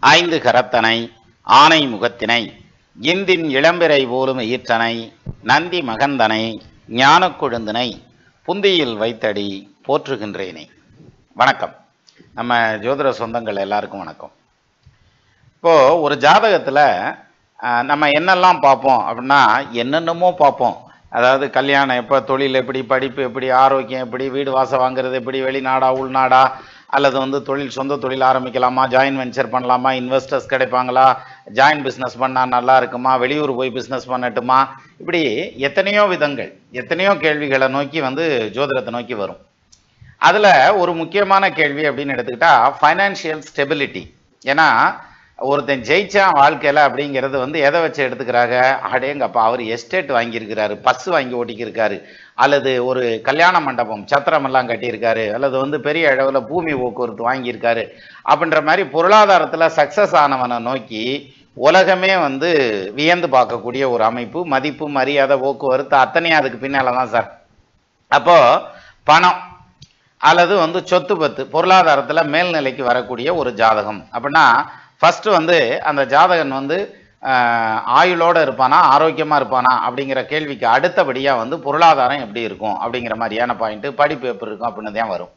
ஐந்து கரத்தனை ஆனை முகத்தினை இந்தின் இளம்பிறை போலும் ஈற்றனை நந்தி மகந்தனை ஞான கொழுந்தினை புந்தியில் வைத்தடி போற்றுகின்றேனே. வணக்கம். நம்ம ஜோதிட சொந்தங்கள் எல்லாருக்கும் வணக்கம். இப்போது ஒரு ஜாதகத்தில் நம்ம என்னெல்லாம் பார்ப்போம் அப்படின்னா என்னென்னமோ பார்ப்போம். அதாவது கல்யாணம் எப்போ, தொழில் எப்படி, படிப்பு எப்படி, ஆரோக்கியம் எப்படி, வீடு வாசம் வாங்குறது எப்படி, வெளிநாடா உள்நாடா, அல்லது தொழில் சொந்த தொழில் ஆரம்பிக்கலாமா, ஜாயின் வெஞ்சர் பண்ணலாமா, இன்வெஸ்டர்ஸ் கிடைப்பாங்களா, ஜாயின் பிஸ்னஸ் பண்ணால் நல்லா இருக்குமா, வெளியூர் போய் பிஸ்னஸ் பண்ணட்டுமா, இப்படி எத்தனையோ விதங்கள், எத்தனையோ கேள்விகளை நோக்கி ஜோதிடத்தை நோக்கி வரும். அதில் ஒரு முக்கியமான கேள்வி அப்படின்னு எடுத்துக்கிட்டால் ஃபைனான்ஷியல் ஸ்டெபிலிட்டி. ஏன்னா ஒருத்தன் ஜெயிச்சான் வாழ்க்கையில் அப்படிங்கிறது எதை வச்சு எடுத்துக்கிறாங்க, அடேங்கப்பா அவர் எஸ்டேட் வாங்கியிருக்கிறாரு, பஸ் வாங்கி ஓட்டிக்கிருக்காரு, அல்லது ஒரு கல்யாண மண்டபம் சத்திரமெல்லாம் கட்டியிருக்காரு, அல்லது பெரிய அளவில் பூமி போக்குவரத்து வாங்கியிருக்காரு அப்படின்ற மாதிரி பொருளாதாரத்தில் சக்ஸஸ் ஆனவனை நோக்கி உலகமே வியந்து பார்க்கக்கூடிய ஒரு அமைப்பு. மதிப்பு, மரியாதை, போக்குவரத்து அத்தனையும் அதுக்கு பின்னால் தான் சார். அப்போது பணம் அல்லது சொத்து பத்து பொருளாதாரத்தில் மேல்நிலைக்கு வரக்கூடிய ஒரு ஜாதகம் அப்படின்னா ஃபஸ்ட்டு அந்த ஜாதகன் ஆயுளோடு இருப்பானா, ஆரோக்கியமாக இருப்பானா அப்படிங்கிற கேள்விக்கு அடுத்தபடியாக பொருளாதாரம் எப்படி இருக்கும் அப்படிங்கிற மாதிரியான பாயிண்ட்டு, படிப்பு எப்படி இருக்கும் அப்படின்னு தான் வரும்.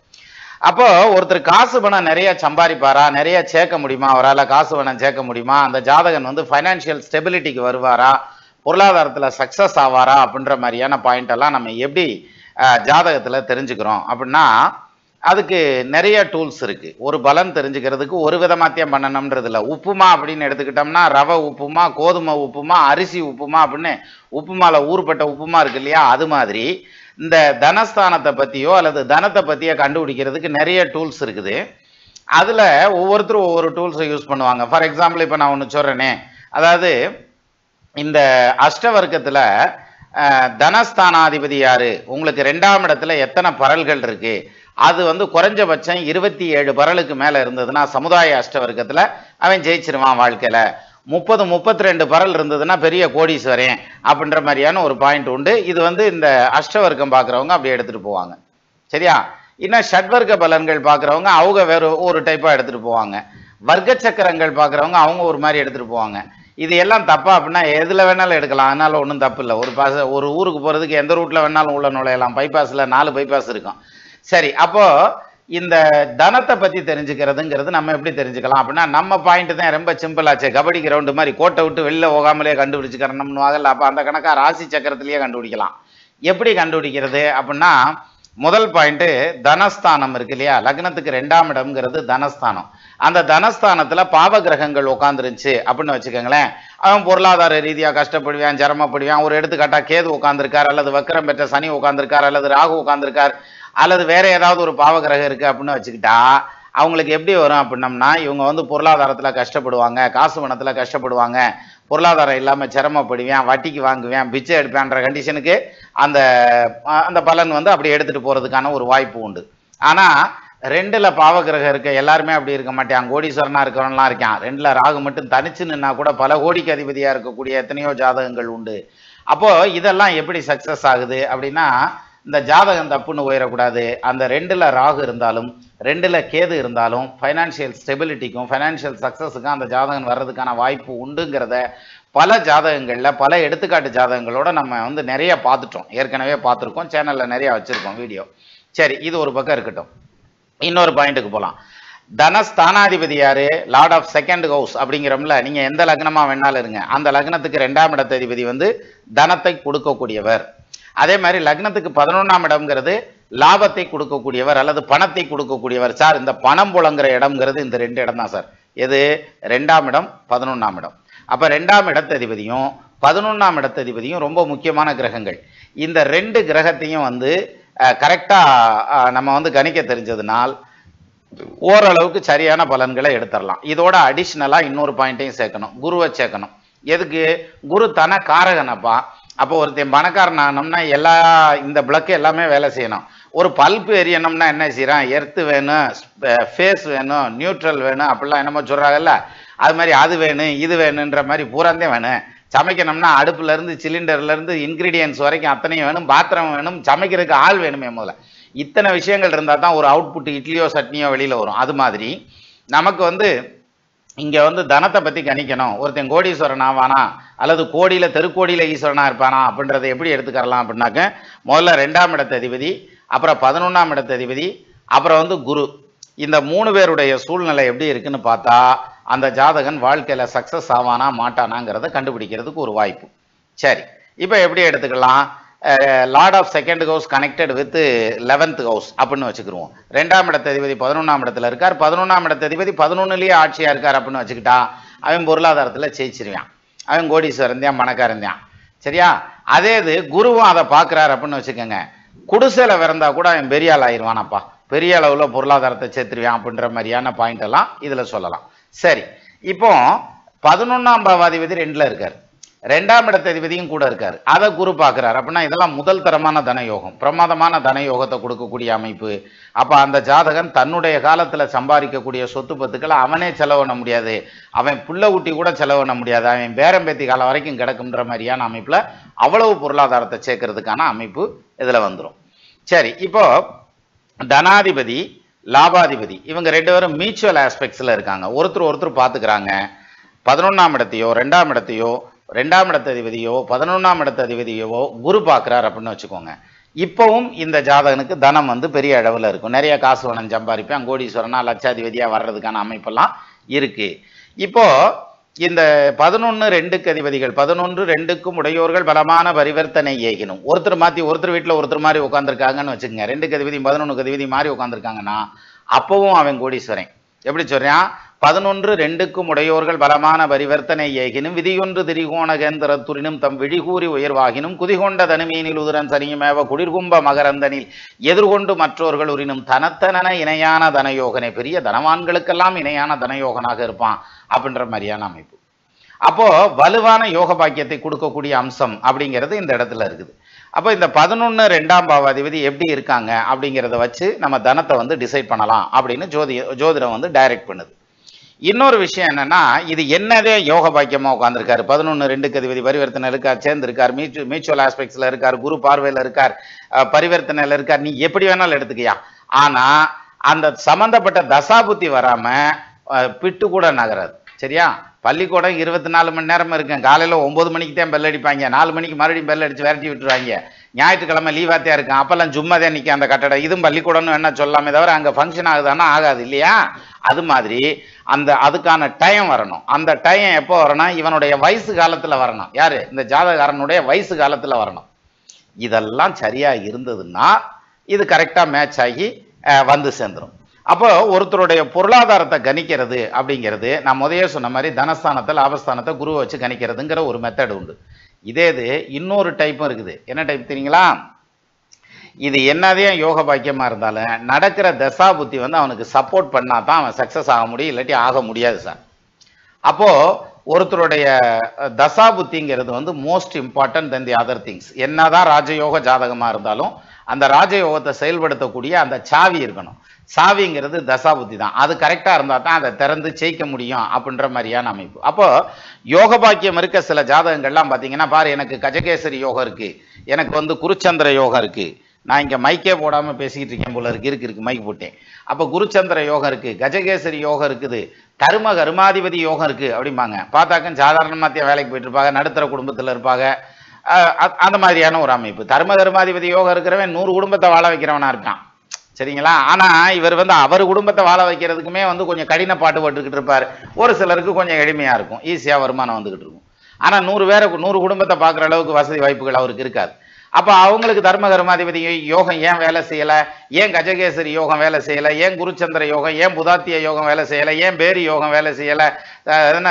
அப்போது ஒருத்தர் காசு பணம் நிறைய சம்பாதிப்பாரா, நிறைய சேர்க்க முடியுமா, அவரால் காசு பணம் சேர்க்க முடியுமா, அந்த ஜாதகன் ஃபைனான்ஷியல் ஸ்டெபிலிட்டிக்கு வருவாரா, பொருளாதாரத்தில் சக்ஸஸ் ஆவாரா அப்படின்ற மாதிரியான பாயிண்டெல்லாம் நம்ம எப்படி ஜாதகத்தில் தெரிஞ்சுக்கிறோம் அப்படின்னா அதுக்கு நிறைய டூல்ஸ் இருக்குது. ஒரு பலன் தெரிஞ்சுக்கிறதுக்கு ஒரு விதமாத்தியம் பண்ணணும்ன்றதில்ல. உப்புமா அப்படின்னு எடுத்துக்கிட்டோம்னா ரவை உப்புமா, கோதுமை உப்புமா, அரிசி உப்புமா அப்படின்னு உப்புமாவில் ஊறுபட்ட உப்புமா இருக்கு இல்லையா, அது மாதிரி இந்த தனஸ்தானத்தை பற்றியோ அல்லது தனத்தை பற்றியோ கண்டுபிடிக்கிறதுக்கு நிறைய டூல்ஸ் இருக்குது. அதில் ஒவ்வொருத்தரும் ஒவ்வொரு டூல்ஸை யூஸ் பண்ணுவாங்க. ஃபார் எக்ஸாம்பிள் இப்போ நான் ஒன்று சொல்கிறேனே, அதாவது இந்த அஷ்டவர்க்கத்தில் தனஸ்தானாதிபதி யாரு, உங்களுக்கு 2ஆம் இடத்துல எத்தனை பரல்கள் இருக்கு, அது குறைஞ்சபட்சம் 27 பரலுக்கு மேலே இருந்ததுன்னா சமுதாய அஷ்டவர்க்கத்தில் அவன் ஜெயிச்சிருவான் வாழ்க்கையில். 30-32 பரல் இருந்ததுன்னா பெரிய கோடீஸ்வரன் அப்படின்ற மாதிரியான ஒரு பாயிண்ட் உண்டு. இது இந்த அஷ்டவர்க்கம் பார்க்குறவங்க அப்படி எடுத்துகிட்டு போவாங்க. சரியா? இன்னும் ஷட்வர்க்க பலன்கள் பார்க்குறவங்க அவங்க வேறு ஒரு டைப்பாக எடுத்துகிட்டு போவாங்க. வர்க்க சக்கரங்கள் பார்க்குறவங்க அவங்க ஒரு மாதிரி எடுத்துகிட்டு போவாங்க. இது எல்லாம் தப்பா அப்படின்னா எதில் வேணாலும் எடுக்கலாம், அதனால ஒன்றும் தப்பு இல்லை. ஒரு ஊருக்கு போகிறதுக்கு எந்த ரூட்டில் வேணாலும் உள்ள நுழையலாம். பைபாஸில் 4 பைபாஸ் இருக்கும். சரி, அப்போது இந்த தனத்தை பற்றி தெரிஞ்சுக்கிறதுங்கிறது நம்ம எப்படி தெரிஞ்சுக்கலாம் அப்படின்னா நம்ம பாயிண்ட் தான் ரொம்ப சிம்பிளாச்சு. கபடி கிரவுண்டு மாதிரி கோட்டை விட்டு வெளில போகாமலே கண்டுபிடிச்சிக்கிறோம்னு வாங்கல. அப்போ அந்த கணக்காக ராசி சக்கரத்திலேயே கண்டுபிடிக்கலாம். எப்படி கண்டுபிடிக்கிறது அப்படின்னா முதல் பாயிண்ட்டு தனஸ்தானம் இருக்கு இல்லையா, லக்னத்துக்கு 2ஆம் இடம்ங்கிறது தனஸ்தானம். அந்த தனஸ்தானத்தில் பாவ கிரகங்கள் உட்காந்துருந்துச்சு அப்படின்னு வச்சுக்கோங்களேன், அவன் பொருளாதார ரீதியாக கஷ்டப்படுவான், சிரமப்படுவான். ஒரு எடுத்துக்காட்டாக கேது உட்காந்துருக்கார், அல்லது வக்கரம் பெற்ற சனி உட்காந்துருக்கார், அல்லது ராகு உட்காந்துருக்கார், அல்லது வேற ஏதாவது ஒரு பாவ கிரகம் இருக்குது அப்படின்னு வச்சுக்கிட்டா அவங்களுக்கு எப்படி வரும் அப்படின்னம்னா இவங்க பொருளாதாரத்தில் கஷ்டப்படுவாங்க, காசு பணத்தில் கஷ்டப்படுவாங்க, பொருளாதாரம் இல்லாமல் சிரமப்படுவேன், வட்டிக்கு வாங்குவேன், பிச்சை எடுப்பேன்ற கண்டிஷனுக்கு அந்த அந்த பலன் அப்படி எடுத்துகிட்டு போகிறதுக்கான ஒரு வாய்ப்பு உண்டு. ஆனால் 2ல் பாவகிரகம் இருக்க எல்லாருமே அப்படி இருக்க மாட்டான். கோடீஸ்வரனாக இருக்கிறவன்லாம் இருக்கான். 2ல் ராகு மட்டும் தனிச்சு நின்னா கூட பல கோடிக்கு அதிபதியாக இருக்கக்கூடிய எத்தனையோ ஜாதகங்கள் உண்டு. அப்போது இதெல்லாம் எப்படி சக்ஸஸ் ஆகுது அப்படின்னா இந்த ஜாதகம் தப்புன்னு உயரக்கூடாது. அந்த 2ல் ராகு இருந்தாலும் 2ல் கேது இருந்தாலும் ஃபைனான்ஷியல் ஸ்டெபிலிட்டிக்கும் ஃபைனான்ஷியல் சக்ஸஸுக்கும் அந்த ஜாதகம் வர்றதுக்கான வாய்ப்பு உண்டுங்கிறத பல ஜாதகங்களில் பல எடுத்துக்காட்டு ஜாதகங்களோட நம்ம நிறைய பார்த்துட்டோம், ஏற்கனவே பார்த்துருக்கோம், சேனலில் நிறையா வச்சுருக்கோம் வீடியோ. சரி, இது ஒரு பக்கம் இருக்கட்டும். இன்னொரு பாயிண்ட்டுக்கு போகலாம். தனஸ்தானாதிபதி யாரு, லார்ட் ஆஃப் செகண்ட் ஹவுஸ் அப்படிங்கிறோம்ல. நீங்கள் எந்த லக்னமாக வேணாலும் இருங்க, அந்த லக்னத்துக்கு 2ஆம் இடத்ததிபதி தனத்தை கொடுக்கக்கூடியவர். அதே மாதிரி லக்னத்துக்கு 11ஆம் இடம்ங்கிறது லாபத்தை கொடுக்கக்கூடியவர் அல்லது பணத்தை கொடுக்கக்கூடியவர். சார் இந்த பணம் புழங்குற இடம்ங்கிறது இந்த 2 இடம் தான் சார். எது? 2ஆம் இடம், 11ஆம் இடம். அப்போ 2ஆம் இடத்ததிபதியும் 11ஆம் இடத்ததிபதியும் ரொம்ப முக்கியமான கிரகங்கள். இந்த 2 கிரகத்தையும் கரெக்டாக நம்ம கணிக்க தெரிஞ்சதுனால் ஓரளவுக்கு சரியான பலன்களை எடுத்துடலாம். இதோட அடிஷ்னலாக இன்னொரு பாயிண்ட்டையும் சேர்க்கணும், குருவை சேர்க்கணும். எதுக்கு? குரு தன காரகனப்பா. அப்போ ஒருத்தன் பணக்காரன் ஆனோம்னா இந்த பிளக்கு எல்லாமே வேலை செய்யணும். ஒரு பல்பு எரியணும்னா என்ன செய்யறான், எர்த்து வேணும், ஃபேஸ் வேணும், நியூட்ரல் வேணும், அப்படிலாம் என்னமோ சொல்கிறாங்கல்ல, அது மாதிரி அது வேணும் இது வேணுன்ற மாதிரி பூராந்தே வேணும். சமைக்கணும்னா அடுப்புலேருந்து சிலிண்டர்லேருந்து இன்க்ரீடியன்ஸ் வரைக்கும் அத்தனையும் வேணும், பாத்திரம் வேணும், சமைக்கிறதுக்கு ஆள் வேணுமே. முதல்ல இத்தனை விஷயங்கள் இருந்தால் தான் ஒரு அவுட்புட் இட்லியோ சட்னியோ வெளியில் வரும். அது மாதிரி நமக்கு இங்க வந்து தனத்தை பத்தி கணிக்கணும், ஒருத்தன் கோடீஸ்வரன் ஆவானா அல்லது கோடியில தெருக்கோடியில ஈஸ்வரனா இருப்பானா அப்படின்றத எப்படி எடுத்துக்கலாம் அப்படின்னாக்க, முதல்ல 2ஆம் இடத்த அதிபதி, அப்புறம் 11ஆம் இடத்த அதிபதி, அப்புறம் வந்து குரு, இந்த 3 பேருடைய சூழ்நிலை எப்படி இருக்குன்னு பார்த்தா அந்த ஜாதகன் வாழ்க்கையில சக்சஸ் ஆவானா மாட்டானாங்கிறத கண்டுபிடிக்கிறதுக்கு ஒரு வாய்ப்பு. சரி, இப்போ எப்படி எடுத்துக்கலாம்? Lord of second house connected with 11th house அப்படின்னு வச்சுக்கிருவோம். 2ஆம் இடத்த அதிபதி 11ஆம் இடத்துல இருக்கார், 11ஆம் இடத்த அதிபதி 11லயே ஆட்சியா இருக்கார் அப்படின்னு வச்சுக்கிட்டா அவன் பொருளாதாரத்துல ஜெயிச்சிருவான், அவன் கோடீஸ்வரன் தான், பணக்காரன் தான். சரியா? அதே இது குருவும் அதை பார்க்குறாரு அப்படின்னு வச்சுக்கோங்க, குடிசையில பிறந்தா கூட அவன் பெரிய ஆள் ஆயிடுவானப்பா, பெரிய அளவுல பொருளாதாரத்தை சேர்த்துருவான் அப்படின்ற மாதிரியான பாயிண்ட் எல்லாம் இதுல சொல்லலாம். சரி, இப்போ 11ஆம் பாவாதிபதி 2ல இருக்கார், 2ஆம் இடத்த அதிபதியும் கூட இருக்காரு, அதை குரு பார்க்கிறார். அப்படின்னா இதெல்லாம் முதல் தரமான தனயோகம், பிரமாதமான தனயோகத்தை கொடுக்கக்கூடிய அமைப்பு. அப்ப அந்த ஜாதகன் தன்னுடைய காலத்துல சம்பாதிக்கக்கூடிய சொத்து பத்துக்களை அவனே செலவு பண்ண முடியாது, அவன் புள்ள ஊட்டி கூட செலவு பண்ண முடியாது, அவன் பேரம்பேத்தி காலம் வரைக்கும் கிடக்குன்ற மாதிரியான அமைப்புல அவ்வளவு பொருளாதாரத்தை சேர்க்கறதுக்கான அமைப்பு இதுல வந்துடும். சரி, இப்போ தனாதிபதி லாபாதிபதி இவங்க 2 பேரும் மியூச்சுவல் ஆஸ்பெக்ட்ஸ்ல இருக்காங்க, ஒருத்தர் பார்த்துக்கிறாங்க. 11ஆம் இடத்தையோ 2ஆம் இடத்தையோ 2ஆம் இடத்த அதிபதியோ 11ஆம் இடத்த அதிபதியோ குரு பார்க்கிறார் அப்படின்னு வச்சுக்கோங்க. இப்பவும் இந்த ஜாதகனுக்கு தனம் வந்து பெரிய அளவில் இருக்கும், நிறைய காசு வேணும் சம்பாதிப்பேன், கோடீஸ்வரனா லட்சாதிபதியா வர்றதுக்கான அமைப்பெல்லாம் இருக்கு. இப்போ இந்த 11-2க்கு அதிபதிகள் 11-2க்கும் உடையோர்கள் பலமான பரிவர்த்தனை ஏகினும், ஒருத்தர் மாத்தி ஒருத்தர் வீட்டில் ஒருத்தர் மாதிரி உட்காந்துருக்காங்கன்னு வச்சுக்கோங்க, 2க்கு அதிபதி 11க்கு அதிபதி மாதிரி உட்காந்துருக்காங்கன்னா அப்பவும் அவன் கோடீஸ்வரன். எப்படி சொல்றான்? 11-2க்கும் உடையோர்கள் பலமான பரிவர்த்தனை ஏகினும் விதியொன்று திரிகோண கேந்திரத்துரினும் தம் விழிகூறி உயர்வாகினும் குதிகொண்ட தனுமீனில் உதிரன் சனியுமேவ குடிர்கும்ப மகரந்தனில் எதிர்கொண்டு மற்றோர்கள் உரினும் தனத்தன இணையான தனயோகனை, பெரிய தனவான்களுக்கெல்லாம் இணையான தனயோகனாக இருப்பான் அப்படின்ற மாதிரியான அமைப்பு. அப்போ வலுவான யோக பாக்கியத்தை கொடுக்கக்கூடிய அம்சம் அப்படிங்கிறது இந்த இடத்துல இருக்குது. அப்போ இந்த 11-2ஆம் பாவாதிபதி எப்படி இருக்காங்க அப்படிங்கிறத வச்சு நம்ம தனத்தை வந்து டிசைட் பண்ணலாம் அப்படின்னு ஜோதிடம் வந்து டைரக்ட் பண்ணுது. இன்னொரு விஷயம் என்னன்னா, இது என்னதே யோக பாக்கியமா உட்காந்துருக்காரு, 11-2க்கு அதிபதி பரிவர்த்தனை இருக்கார், சேர்ந்து இருக்கார், மியூச்சுவல் ஆஸ்பெக்ட்ஸ்ல இருக்கார், குரு பார்வையில இருக்கார், பரிவர்த்தனையில இருக்கார், நீ எப்படி வேணாலும் எடுத்துக்கியா. ஆனா அந்த சம்பந்தப்பட்ட தசாபுத்தி வராம பிட்டு கூட நகராது. சரியா? பள்ளிக்கூடம் 24 மணி நேரம் இருக்கேன், காலையில் 9 மணிக்கு தான் பெல் அடிப்பாங்க, 4 மணிக்கு மறுபடியும் பெல் அடிச்சு விரட்டி விட்டுருவாங்க, ஞாயிற்றுக்கிழமை லீவாத்தியா இருக்கும், அப்பெல்லாம் சும்மா தான் நிற்கும் அந்த கட்டடம். இதுவும் பள்ளிக்கூடம்னு என்ன சொல்லாமே தவிர அங்கே ஃபங்க்ஷன் ஆகுதானா ஆகாது இல்லையா? அது மாதிரி அதுக்கான டைம் வரணும். அந்த டைம் எப்போ வரணும்? இவனுடைய வயசு காலத்தில் வரணும். யாரு? இந்த ஜாதகாரனுடைய வயசு காலத்தில் வரணும். இதெல்லாம் சரியா இருந்ததுன்னா இது கரெக்டாக மேட்ச் ஆகி வந்து சேர்ந்துடும். அப்போ ஒருத்தருடைய பொருளாதாரத்தை கணிக்கிறது அப்படிங்கிறது நான் முதலே சொன்ன மாதிரி தனஸ்தானத்தை லாபஸ்தானத்தை குருவை வச்சு கணிக்கிறதுங்கிற ஒரு மெத்தட் உண்டு. இதே இது இன்னொரு டைப்பும் இருக்குது. என்ன டைப் தெரியுங்களா? இது என்னதே யோக பாக்கியமா இருந்தாலும் நடக்கிற தசா புத்தி வந்து அவனுக்கு சப்போர்ட் பண்ணா தான் அவன் சக்சஸ் ஆக முடியும், இல்லாட்டி ஆக முடியாது சார். அப்போ ஒருத்தருடைய தசா புத்திங்கிறது வந்து most important then the other things. என்னதான் ராஜயோக ஜாதகமா இருந்தாலும் அந்த ராஜயோகத்தை செயல்படுத்தக்கூடிய அந்த சாவி இருக்கணும். சாவிங்கிறது தசா புத்தி தான், அது கரெக்டா இருந்தா தான் அதை திறந்து ஜெயிக்க முடியும் அப்படின்ற மாதிரியான அமைப்பு. அப்போ யோக பாக்கியம் இருக்க சில ஜாதகங்கள்லாம் பார்த்தீங்கன்னா பாரு, எனக்கு கஜகேசரி யோகம் இருக்கு, எனக்கு வந்து குருச்சந்திர யோகம் இருக்கு, நான் இங்கே மைக்கே போடாமல் பேசிக்கிட்டு இருக்கேன் போல இருக்கு மைக் போட்டேன். அப்போ குருச்சந்திர யோகம் இருக்கு, கஜகேசரி யோகம் இருக்குது, தர்ம கர்மாதிபதி யோகம் இருக்கு அப்படிம்பாங்க. பார்த்தாக்க சாதாரணமாக வேலைக்கு போயிட்டு இருப்பாங்க, நடுத்தர குடும்பத்தில் இருப்பாங்க, அந்த மாதிரியான ஒரு அமைப்பு. தர்ம கர்மாதிபதி யோகம் இருக்கிறவன் 100 குடும்பத்தை வாழ வைக்கிறவனா இருக்கான். சரிங்களா? ஆனா இவர் வந்து அவர் குடும்பத்தை வாழ வைக்கிறதுக்குமே வந்து கொஞ்சம் கடின பாட்டுப்பட்டுக்கிட்டு இருப்பார். ஒரு சிலருக்கு கொஞ்சம் எளிமையா இருக்கும், ஈஸியா வருமானம் வந்துகிட்டு இருக்கும். ஆனா 100 குடும்பத்தை பார்க்குற அளவுக்கு வசதி வாய்ப்புகள் அவருக்கு இருக்காது. அப்ப அவங்களுக்கு தர்ம கர்மாதிபதி யோகம் ஏன் வேலை செய்யல, ஏன் கஜகேசரி யோகம் வேலை செய்யல, ஏன் குருச்சந்திர யோகம், ஏன் புதாத்திய யோகம் வேலை செய்யல, ஏன் பேரி யோகம் வேலை செய்யல, என்ன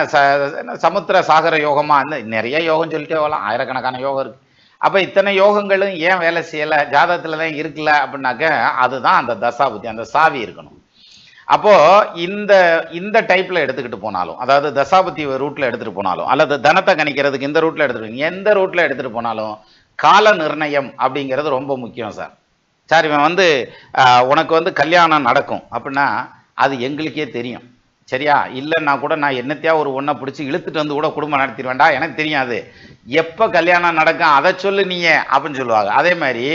சமுத்திர சாகர யோகமா, நிறைய யோகம் சொல்லிட்டே வரலாம், ஆயிரக்கணக்கான யோகம் இருக்கு. அப்ப இத்தனை யோகங்களும் ஏன் வேலை செய்யல, ஜாதகத்துல தான் இருக்குல்ல அப்படின்னாக்க அதுதான் அந்த தசாபுத்தி, அந்த சாவி இருக்கணும். அப்போ இந்த டைப்ல எடுத்துக்கிட்டு போனாலும், அதாவது தசாபுத்தி ரூட்ல எடுத்துட்டு போனாலும் அல்லது தனத்தை கணிக்கிறதுக்கு இந்த ரூட்ல எடுத்துட்டு, எந்த ரூட்ல எடுத்துட்டு போனாலும் கால நிர்ணயம் அப்படிங்கிறது ரொம்ப முக்கியம் சார். சார் இவன் வந்து உனக்கு வந்து கல்யாணம் நடக்கும் அப்படின்னா அது எங்களுக்கே தெரியும். சரியா? இல்லைன்னா கூட நான் என்னத்தையா ஒரு ஒன்றை பிடிச்சி இழுத்துட்டு வந்து கூட குடும்பம் நடத்திடுவேண்டா, எனக்கு தெரியாது. எப்போ கல்யாணம் நடக்கும் அதை சொல்லு நீயே அப்படின்னு சொல்லுவாங்க. அதே மாதிரி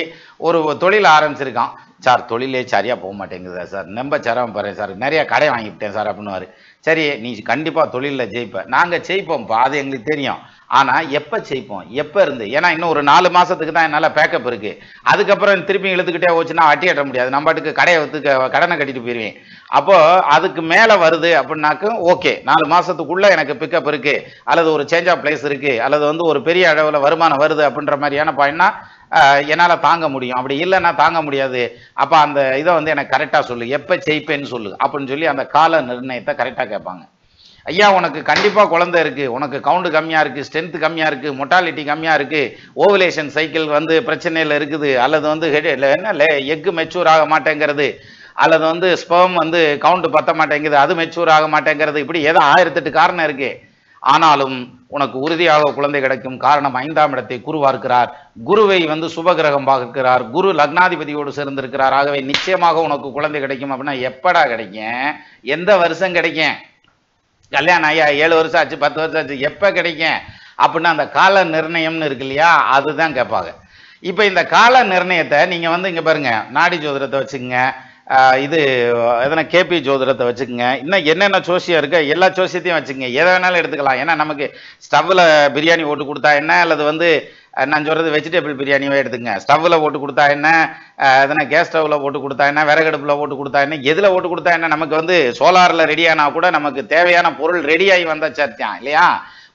ஒரு தொழில் ஆரம்பிச்சிருக்கான். சார் தொழிலே சரியாக போக மாட்டேங்குதா சார், நம்ப சிரமம் போகிறேன் சார், நிறைய கடை வாங்கிவிட்டேன் சார் அப்படின்னுவாரு. சரி நீ கண்டிப்பாக தொழிலில் ஜெயிப்ப, நாங்கள் ஜெயிப்போம்ப்பா, அது எங்களுக்கு தெரியும். ஆனால் எப்போ ஜெயிப்போம், எப்போ இருந்து, ஏன்னா இன்னும் ஒரு 4 மாதத்துக்கு தான் என்னால் பேக்கப் இருக்குது. அதுக்கப்புறம் திருப்பி இழுத்துக்கிட்டே போச்சுன்னா வட்டி கட்ட முடியாது, நம்ம பாட்டுக்கு கடையை விற்று கடனை கட்டிட்டு போயிடுவேன். அப்போது அதுக்கு மேலே வருது அப்படின்னாக்கும் ஓகே, 4 மாதத்துக்குள்ளே எனக்கு பிக்கப் இருக்குது, அல்லது ஒரு சேஞ்ச் ஆஃப் பிளேஸ் இருக்குது, அல்லது வந்து ஒரு பெரிய அளவில் வருமானம் வருது அப்படின்ற மாதிரியான பாயிண்ட்னா என்னால் தாங்க முடியும். அப்படி இல்லைன்னா தாங்க முடியாது. அப்போ அந்த இதை வந்து எனக்கு கரெக்டாக சொல்லு, எப்போ ஜெயிப்பேன்னு சொல்லு அப்படின்னு சொல்லி அந்த கால நிர்ணயத்தை கரெக்டாக கேட்பாங்க. ஐயா உனக்கு கண்டிப்பாக குழந்தை இருக்குது, உனக்கு கவுண்ட் கம்மியாக இருக்குது, ஸ்ட்ரென்த் கம்மியாக இருக்குது, மொட்டாலிட்டி கம்மியாக இருக்குது, ஓவலேஷன் சைக்கிள் வந்து பிரச்சனையில் இருக்குது, அல்லது வந்து என்ன எக்கு மெச்சூர் ஆக மாட்டேங்கிறது, அல்லது வந்து ஸ்பெர்ம் வந்து கவுண்ட் பத்த மாட்டேங்குது, அது மெச்சூர் ஆக மாட்டேங்கிறது, இப்படி ஏதோ 1008 காரணம் இருக்குது. ஆனாலும் உனக்கு உறுதியாக குழந்தை கிடைக்கும். காரணம் 5ஆம் இடத்தை குருவா இருக்கிறார், குருவை வந்து சுபகிரகம் பார்க்கிறார், குரு லக்னாதிபதியோடு சேர்ந்திருக்கிறார். ஆகவே நிச்சயமாக உனக்கு குழந்தை கிடைக்கும். அப்படின்னா எப்படா கிடைக்கும், எந்த வருஷம் கிடைக்கும், கல்யாணம் ஐயா 7 வருஷம் ஆச்சு, 10 வருஷம் ஆச்சு, எப்போ கிடைக்கும் அப்படின்னா அந்த கால நிர்ணயம்னு இருக்கு இல்லையா, அதுதான் கேட்பாங்க. இப்போ இந்த கால நிர்ணயத்தை நீங்கள் வந்து இங்கே பாருங்க, நாடி ஜோதிடத்தை வச்சுக்கோங்க, இது எதனா கேபி ஜோதிடத்தை வச்சுக்கோங்க, இன்னும் என்னென்ன ஜோசியம் இருக்கு எல்லா ஜோசியத்தையும் வச்சுக்கோங்க, எதை வேணாலும் எடுத்துக்கலாம். ஏன்னா நமக்கு ஸ்டவ்வில் பிரியாணி ஓட்டு கொடுத்தா என்ன, அல்லது வந்து நான் சொல்கிறது வெஜிடபிள் பிரியாணியே எடுத்துங்க, ஸ்டவ்வில் ஓட்டு கொடுத்தா என்ன, எதனா கேஸ் ஸ்டவ்வில் ஓட்டு கொடுத்தா என்ன, விறகடுப்பில் ஓட்டு கொடுத்தா என்ன, எதில் ஓட்டு கொடுத்தா என்ன, நமக்கு வந்து சோலாரில் ரெடியானா கூட நமக்கு தேவையான பொருள் ரெடியாகி வந்த சத்தியம் இல்லையா.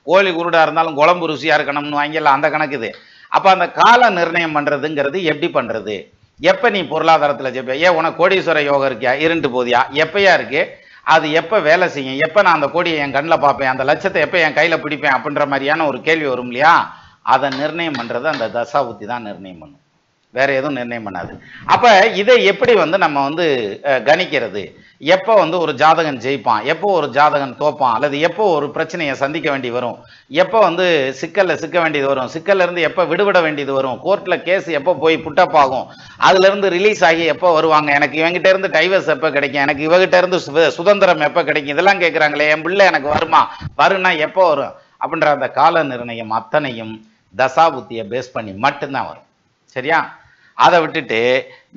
கோழி குருடாக இருந்தாலும் குழம்பு ருசியாக இருக்கணும்னு வாங்கிடலாம், அந்த கணக்குது. அப்போ அந்த கால நிர்ணயம் பண்ணுறதுங்கிறது எப்படி பண்ணுறது, எப்போ நீ பொருளாதாரத்தில் ஜெயிப்ப, ஏன் உனக்கு கோடீஸ்வர யோகம் இருக்கியா, இருண்டு போதியா, எப்பயா இருக்கு, அது எப்போ வேலை செய்யும், எப்போ நான் அந்த கோடியை என் கண்ணில் பார்ப்பேன், அந்த லட்சத்தை எப்போ என் கையில் பிடிப்பேன் அப்படின்ற மாதிரியான ஒரு கேள்வி வரும் இல்லையா. அதை நிர்ணயம் பண்ணுறது அந்த தசாபுத்தி தான் நிர்ணயம் பண்ணும், வேற எதுவும் நிர்ணயம் பண்ணாது. அப்போ இதை எப்படி வந்து நம்ம வந்து கணிக்கிறது, எப்போ வந்து ஒரு ஜாதகன் ஜெயிப்பான், எப்போ ஒரு ஜாதகன் தோப்பான், அல்லது எப்போ ஒரு பிரச்சனையை சந்திக்க வேண்டி வரும், எப்போ வந்து சிக்கலில் சிக்க வேண்டியது வரும், சிக்கல்ல இருந்து எப்போ விடுபட வேண்டியது வரும், கோர்ட்டில் கேஸ் எப்போ போய் புட்டப் ஆகும், அதுலேருந்து ரிலீஸ் ஆகி எப்போ வருவாங்க, எனக்கு இவங்கிட்ட இருந்து டைவர்ஸ் எப்போ கிடைக்கும், எனக்கு இவகிட்ட இருந்து சுதந்திரம் எப்போ கிடைக்கும், இதெல்லாம் கேட்குறாங்களே, என் பிள்ளை எனக்கு வருமா, வரும்னா எப்போ வரும் அப்படின்ற அந்த கால நிர்ணயம் அத்தனையும் தசாபுத்தியை பேஸ் பண்ணி மட்டும்தான் வரும். சரியா. அதை விட்டுட்டு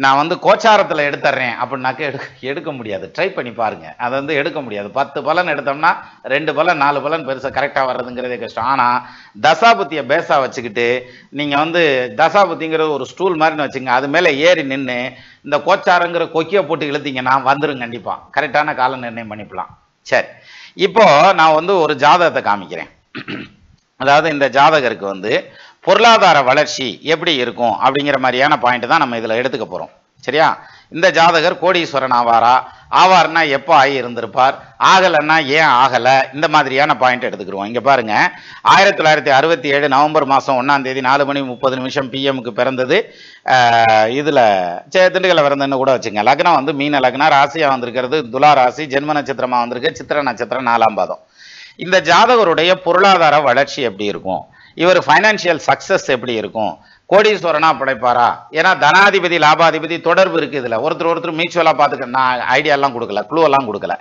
நான் வந்து கோச்சாரத்தில் எடுத்துறேன் அப்படின்னாக்க எடுக்க முடியாது. ட்ரை பண்ணி பாருங்க, அதை வந்து எடுக்க முடியாது. 10 பலன் எடுத்தோம்னா 2 பலன் 4 பலன் பெருசாக கரெக்டாக வர்றதுங்கிறதே கஷ்டம். ஆனால் தசாபுத்தியை பேஸாக வச்சுக்கிட்டு நீங்கள் வந்து தசாபுத்திங்கிறது ஒரு ஸ்டூல் மாதிரின்னு வச்சுங்க, அது மேலே ஏறி நின்று இந்த கோச்சாரங்கிற கொக்கியை போட்டு இழுத்தீங்கன்னா வந்துடும், கண்டிப்பாக கரெக்டான கால நிர்ணயம் பண்ணிக்கலாம். சரி, இப்போ நான் வந்து ஒரு ஜாதகத்தை காமிக்கிறேன். அதாவது இந்த ஜாதகருக்கு வந்து பொருளாதார வளர்ச்சி எப்படி இருக்கும் அப்படிங்கிற மாதிரியான பாயிண்ட் தான் நம்ம இதில் எடுத்துக்க போகிறோம். சரியா. இந்த ஜாதகர் கோடீஸ்வரன் ஆவாரா, ஆவார்னா எப்போ ஆகி இருந்திருப்பார், ஆகலைன்னா ஏன் ஆகலை, இந்த மாதிரியான பாயிண்ட் எடுத்துக்கிடுவோம். இங்கே பாருங்க, 1967 நவம்பர் மாதம் 1ஆம் தேதி 4:30 PM பிறந்தது. இதில் திண்டுக்கல்ல பிறந்தன்னு கூட வச்சுங்க. லக்னம் வந்து மீன லக்னம், ராசியாக வந்திருக்கிறது துலா ராசி, ஜென்ம நட்சத்திரமாக வந்திருக்கு சித்திர நட்சத்திரம் 4ஆம் பாதம். இந்த ஜாதகருடைய பொருளாதார வளர்ச்சி எப்படி இருக்கும், இவர் ஃபைனான்சியல் சக்சஸ் எப்படி இருக்கும், கோடீஸ்வரனா படைப்பாரா, ஏன்னா தனாதிபதி லாபாதிபதி தொடர்பு இருக்கு. இதில் ஒருத்தர் மியூச்சுவலாக பார்த்துக்க நான் ஐடியாலாம் கொடுக்கல, க்ளூவெல்லாம் கொடுக்கல.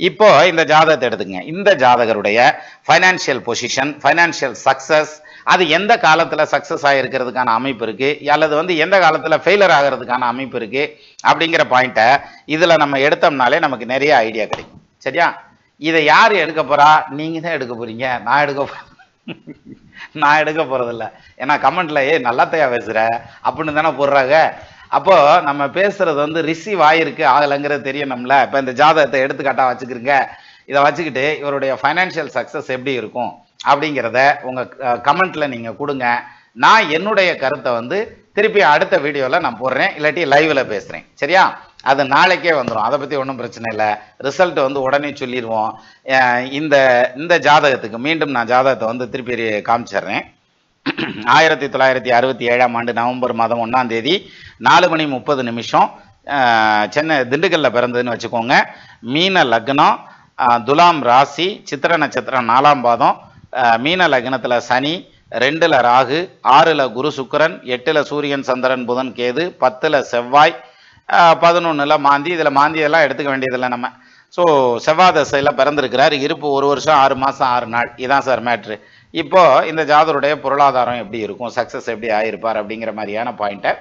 இப்போ இந்த ஜாதகத்தை எடுத்துங்க. இந்த ஜாதகருடைய ஃபைனான்சியல் பொசிஷன், ஃபைனான்சியல் சக்சஸ், அது எந்த காலத்தில் சக்சஸ் ஆகிருக்கிறதுக்கான அமைப்பு இருக்கு, அல்லது வந்து எந்த காலத்தில் ஃபெயிலர் ஆகிறதுக்கான அமைப்பு இருக்கு அப்படிங்கிற பாயிண்ட்டை இதில் நம்ம எடுத்தோம்னாலே நமக்கு நிறைய ஐடியா கிடைக்கும். சரியா. இதை யார் எடுக்க போறா, நீங்க தான் எடுக்க போறீங்க, நான் எடுக்க போறதில்ல. ஏன்னா கமெண்ட்ல நல்லாத்தையா பேசுற அப்படின்னு தானே போடுறாங்க. அப்போ நம்ம பேசுறது வந்து ரிசீவ் ஆயிருக்கு ஆகலைங்கிறது தெரியணும்ல. இப்போ இந்த ஜாதகத்தை எடுத்துக்காட்டா வச்சுக்கிறீங்க, இதை வச்சுக்கிட்டு இவருடைய ஃபைனான்சியல் சக்சஸ் எப்படி இருக்கும் அப்படிங்கிறத உங்க கமெண்ட்ல நீங்க கொடுங்க. நான் என்னுடைய கருத்தை வந்து திருப்பி அடுத்த வீடியோவில் நான் போடுறேன், இல்லாட்டி லைவில் பேசுகிறேன். சரியா. அது நாளைக்கே வந்துடும், அதை பற்றி ஒன்றும் பிரச்சனை இல்லை. ரிசல்ட் வந்து உடனே சொல்லிடுவோம். இந்த ஜாதகத்துக்கு மீண்டும் நான் ஜாதகத்தை வந்து திருப்பி காமிச்சிடுறேன். 1967ஆம் ஆண்டு நவம்பர் மாதம் 1ஆம் தேதி 4:30 சென்னை திண்டுக்கல்ல பிறந்ததுன்னு வச்சுக்கோங்க. மீன லக்னம், துலாம் ராசி, சித்திர நட்சத்திரம் 4ஆம் பாதம், மீன லக்னத்தில் சனி, 2ல் ராகு, 6ல் குரு சுக்கிரன், 8ல் சூரியன் சந்திரன் புதன் கேது, 10ல் செவ்வாய், 11ல் மாந்தி. இதில் மாந்தியெல்லாம் எடுத்துக்க வேண்டியதில்லை நம்ம. ஸோ செவ்வாய் தசையில் பிறந்திருக்கிறார். இருப்பு 1 வருஷம் 6 மாதம் 6 நாள். இதான் சார் மேட்ரு. இப்போ இந்த ஜாதருடைய பொருளாதாரம் எப்படி இருக்கும், சக்ஸஸ் எப்படி ஆகிருப்பார் அப்படிங்கிற மாதிரியான பாயிண்ட்டை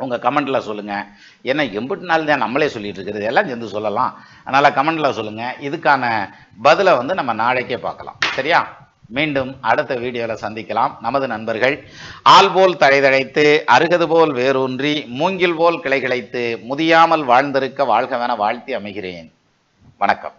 உங்கள் கமெண்ட்டில் சொல்லுங்கள். ஏன்னா எம்பிட்டு நாள் தான் நம்மளே சொல்லிட்டு இருக்கிறது, எல்லாம் சேர்ந்து சொல்லலாம். அதனால் கமெண்ட்டில் சொல்லுங்கள். இதுக்கான பதிலை வந்து நம்ம நாளைக்கே பார்க்கலாம். சரியா? மீண்டும் அடுத்த வீடியோவில் சந்திக்கலாம். நமது நண்பர்கள் ஆள் போல் தழைதழைத்து அருகது போல் வேரூன்றி மூங்கில் போல் கிளை கிளைத்து முதியாமல் வாழ்ந்திருக்க வாழ்கவென வாழ்த்தி அமைகிறேன். வணக்கம்.